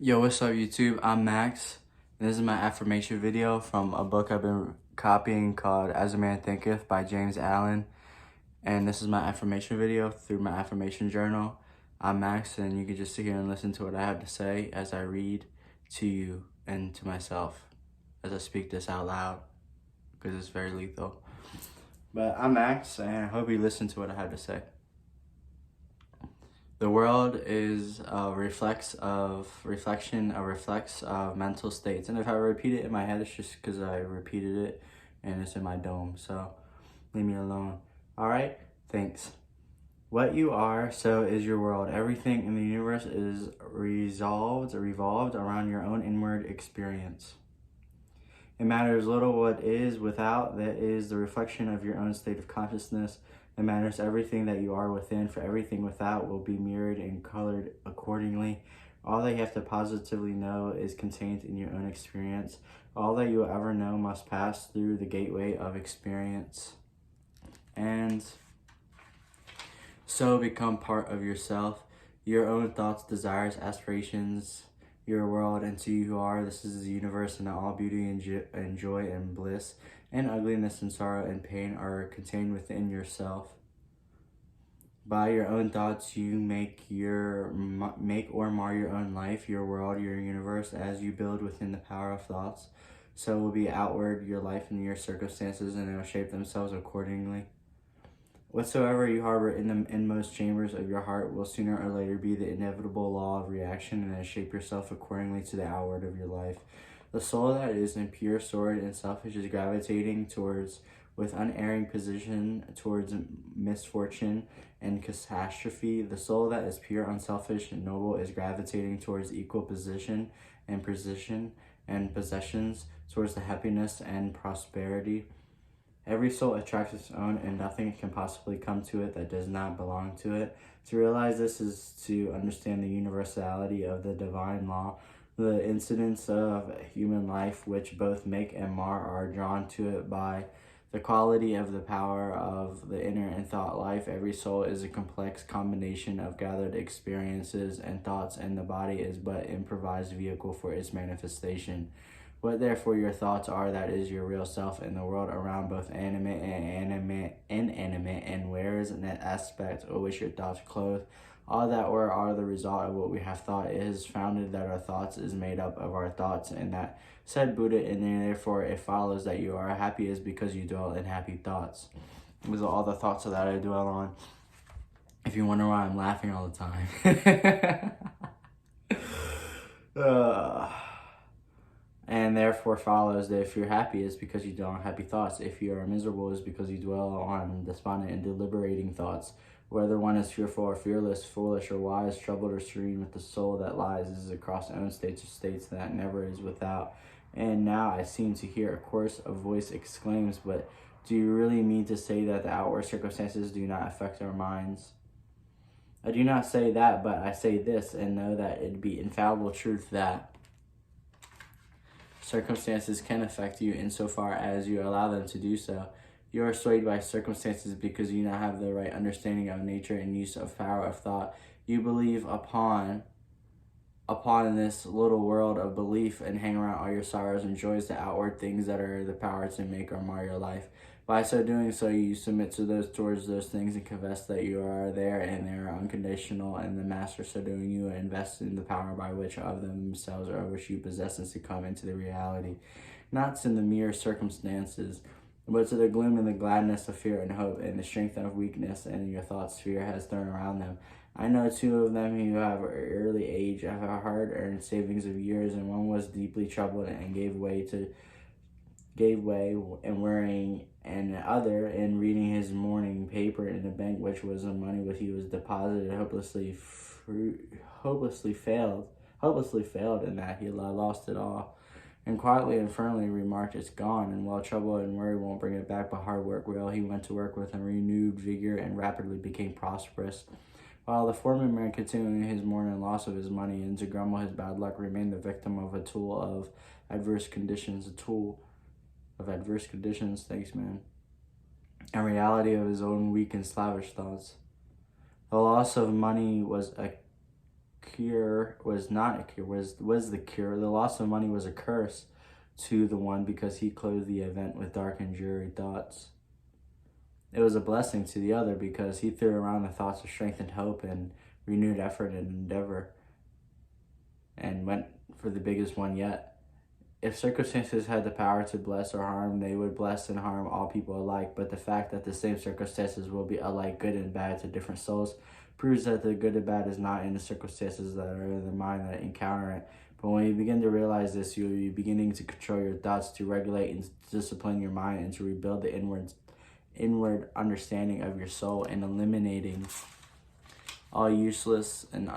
Yo, what's up YouTube? I'm Max. And this is my affirmation video from a book I've been copying called As a Man Thinketh by James Allen. And this is my affirmation video through my affirmation journal. I'm Max, and you can just sit here and listen to what I have to say as I read to you and to myself as I speak this out loud, because it's very lethal. But I'm Max, and I hope you listen to what I have to say. The world is a reflex of mental states. And if I repeat it in my head, it's just because I repeated it and it's in my dome. So leave me alone. All right, thanks. What you are, so is your world. Everything in the universe is revolved around your own inward experience. It matters little what is without, that is the reflection of your own state of consciousness. It matters everything that you are within, for everything without will be mirrored and colored accordingly. All that you have to positively know is contained in your own experience. All that you will ever know must pass through the gateway of experience, and so become part of yourself, your own thoughts, desires, aspirations, your world, and to you who are. This is the universe, and all beauty and joy and bliss and ugliness and sorrow and pain are contained within yourself. By your own thoughts, you make or mar your own life, your world, your universe. As you build within the power of thoughts, so will be outward your life and your circumstances, and they will shape themselves accordingly. Whatsoever you harbor in the inmost chambers of your heart will sooner or later be the inevitable law of reaction, and then shape yourself accordingly to the outward of your life. The soul that is impure, sordid, and selfish is gravitating towards, with unerring precision, towards misfortune and catastrophe. The soul that is pure, unselfish, and noble is gravitating towards equal position and precision and possessions, towards the happiness and prosperity. Every soul attracts its own, and nothing can possibly come to it that does not belong to it. To realize this is to understand the universality of the divine law. The incidents of human life, which both make and mar, are drawn to it by the quality of the power of the inner and thought life. Every soul is a complex combination of gathered experiences and thoughts, and the body is but an improvised vehicle for its manifestation. What therefore your thoughts are, that is your real self, in the world around, both animate and inanimate, and wears an aspect of which your thoughts clothe. All that are the result of what we have thought. It is founded that our thoughts is made up of our thoughts, and that said Buddha, and therefore it follows that you are happy is because you dwell in happy thoughts. These are all the thoughts that I dwell on. If you wonder why I'm laughing all the time. And therefore follows that if you're happy, it's because you dwell on happy thoughts. If you are miserable, it's because you dwell on despondent and deliberating thoughts. Whether one is fearful or fearless, foolish or wise, troubled or serene, with the soul that lies is across own states or states that never is without. And now I seem to hear a chorus of voice exclaims, but do you really mean to say that the outward circumstances do not affect our minds? I do not say that, but I say this, and know that it be infallible truth that circumstances can affect you insofar as you allow them to do so. You are swayed by circumstances because you now have the right understanding of nature and use of power of thought. You believe upon this little world of belief, and hang around all your sorrows and joys, the outward things that are the power to make or mar your life. By so doing so, you submit to towards those things and confess that you are there and they are unconditional, and the master, so doing, you invest in the power by which of themselves or which you possess and succumb into the reality, not to the mere circumstances, but to the gloom and the gladness of fear and hope, and the strength of weakness and your thoughts fear has thrown around them. I know two of them who have early age, have a hard-earned savings of years, and one was deeply troubled and gave way in worrying, and the other in reading his morning paper in the bank, which was the money which he was deposited, hopelessly failed, in that he lost it all, and quietly and firmly remarked, "It's gone," and while trouble and worry won't bring it back, but hard work will, he went to work with a renewed vigor and rapidly became prosperous. While the foreman man, continuing his mourning loss of his money and to grumble his bad luck, remained the victim of a tool of adverse conditions, thanks man, and reality of his own weak and slavish thoughts. The loss of money was cure was not a cure, was the cure. The loss of money was a curse to the one because he clothed the event with dark and dreary thoughts. It was a blessing to the other because he threw around the thoughts of strength and hope and renewed effort and endeavor and went for the biggest one yet. If circumstances had the power to bless or harm, they would bless and harm all people alike. But the fact that the same circumstances will be alike good and bad to different souls proves that the good and bad is not in the circumstances that are in the mind that encounter it. But when you begin to realize this, you will be beginning to control your thoughts, to regulate and discipline your mind, and to rebuild the inward understanding of your soul, and eliminating all useless and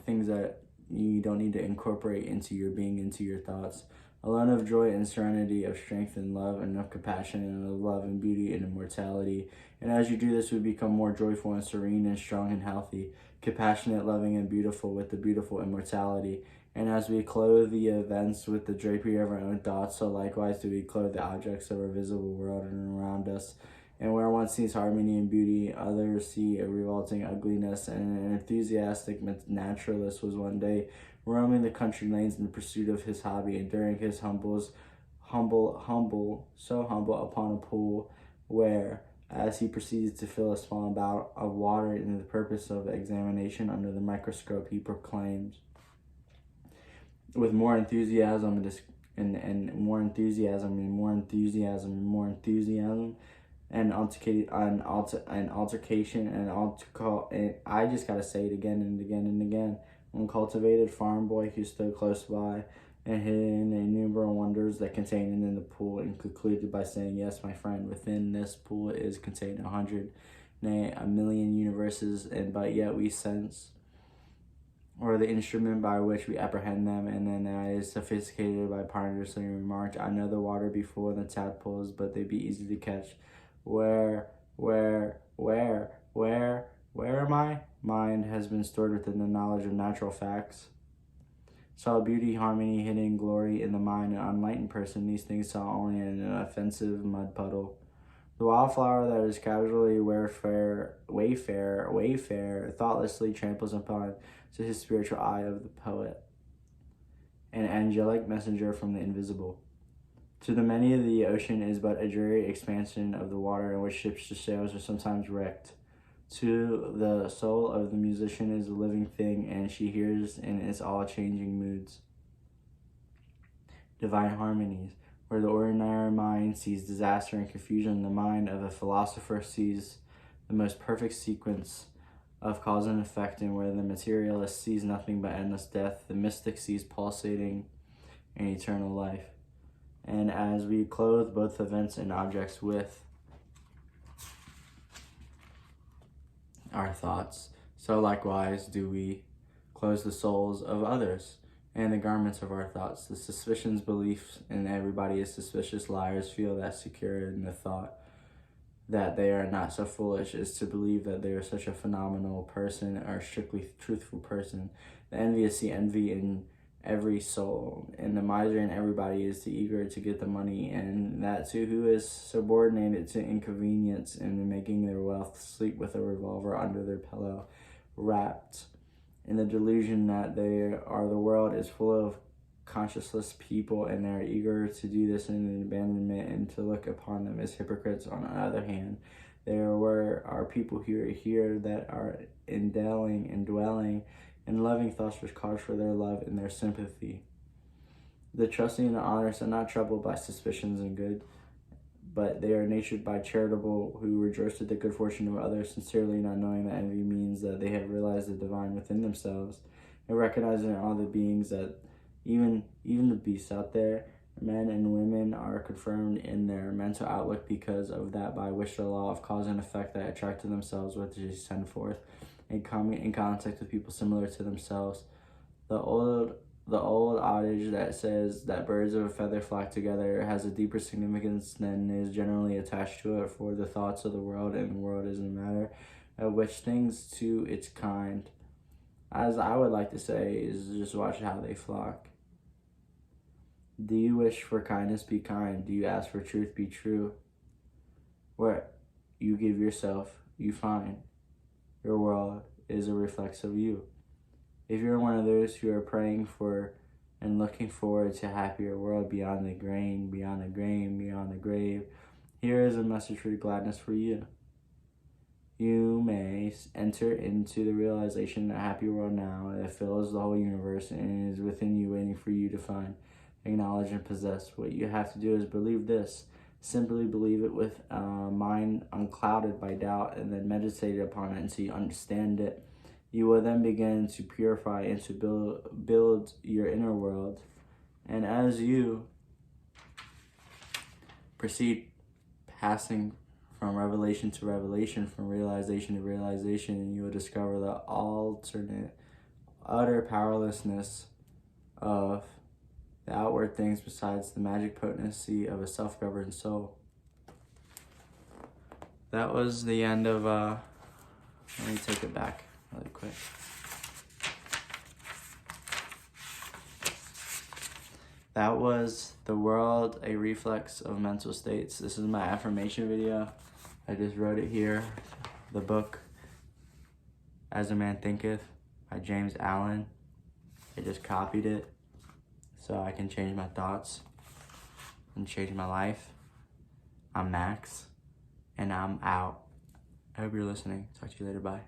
things that you don't need to incorporate into your being, into your thoughts. Alone of joy and serenity, of strength and love, and of compassion and of love and beauty and immortality. And as you do this, we become more joyful and serene and strong and healthy, compassionate, loving, and beautiful with the beautiful immortality. And as we clothe the events with the drapery of our own thoughts, so likewise do we clothe the objects of our visible world and around us. And where one sees harmony and beauty, others see a revolting ugliness. And an enthusiastic naturalist was one day roaming the country lanes in pursuit of his hobby, and during his humble upon a pool where, as he proceeded to fill a small amount of water in the purpose of examination under the microscope, he proclaims, with more enthusiasm and more enthusiasm and more enthusiasm and more enthusiasm, and altercation and I just gotta say it again and again and again. Uncultivated farm boy who stood close by and hidden innumerable wonders that contained in the pool, and concluded by saying, "Yes, my friend, within this pool is contained 100, nay, 1,000,000 universes, and but yet we sense, or the instrument by which we apprehend them, and then that is sophisticated by ponderously remarked, I know the water before the tadpoles, but they be easy to catch. Where am I? Mind has been stored within the knowledge of natural facts. Saw beauty, harmony, hidden glory in the mind, an unenlightened person. These things saw only in an offensive mud puddle. The wildflower that is casually wayfair, thoughtlessly tramples upon to his spiritual eye of the poet, an angelic messenger from the invisible. To the many, the ocean is but a dreary expansion of the water in which ships' sails are sometimes wrecked. To the soul of the musician is a living thing, and she hears in its all-changing moods divine harmonies. Where the ordinary mind sees disaster and confusion, the mind of a philosopher sees the most perfect sequence of cause and effect, and where the materialist sees nothing but endless death, the mystic sees pulsating and eternal life. And as we clothe both events and objects with our thoughts, so likewise do we clothe the souls of others and the garments of our thoughts. The suspicions, beliefs, and everybody is suspicious liars feel that secure in the thought that they are not so foolish as to believe that they are such a phenomenal person or strictly truthful person. The envious see envy in every soul, and the miser in everybody is too eager to get the money, and that too who is subordinated to inconvenience and making their wealth sleep with a revolver under their pillow, wrapped in the delusion that they are the world is full of conscienceless people, and they are eager to do this in an abandonment and to look upon them as hypocrites. On the other hand, there are people here that are indwelling and loving thoughts which cause for their love and their sympathy. The trusting and the honest are not troubled by suspicions and good, but they are natured by charitable, who rejoice at the good fortune of others, sincerely not knowing that envy means that they have realized the divine within themselves, and recognizing in all the beings that even the beasts out there, men and women, are confirmed in their mental outlook because of that by which the law of cause and effect that attract to themselves what they send forth, and coming in contact with people similar to themselves. The old adage that says that birds of a feather flock together has a deeper significance than is generally attached to it, for the thoughts of the world and the world is a matter of which things to its kind, as I would like to say, is just watch how they flock. Do you wish for kindness, be kind. Do you ask for truth, be true. Where you give yourself, you find. Your world is a reflex of you. If you're one of those who are praying for and looking forward to a happier world beyond the grain, beyond the grain, beyond the grave, here is a message for gladness for you. You may enter into the realization that a happy world now that fills the whole universe and is within you, waiting for you to find, acknowledge, and possess. What you have to do is believe this. Simply believe it with a mind unclouded by doubt, and then meditate upon it until you understand it. You will then begin to purify and to build your inner world. And as you proceed passing from revelation to revelation, from realization to realization, you will discover the alternate, utter powerlessness of the outward things besides the magic potency of a self-governed soul. That was the end of, let me take it back really quick. That was The World, a Reflex of Mental States. This is my affirmation video. I just wrote it here. The book, As a Man Thinketh, by James Allen. I just copied it so I can change my thoughts and change my life. I'm Max, and I'm out. I hope you're listening. Talk to you later. Bye.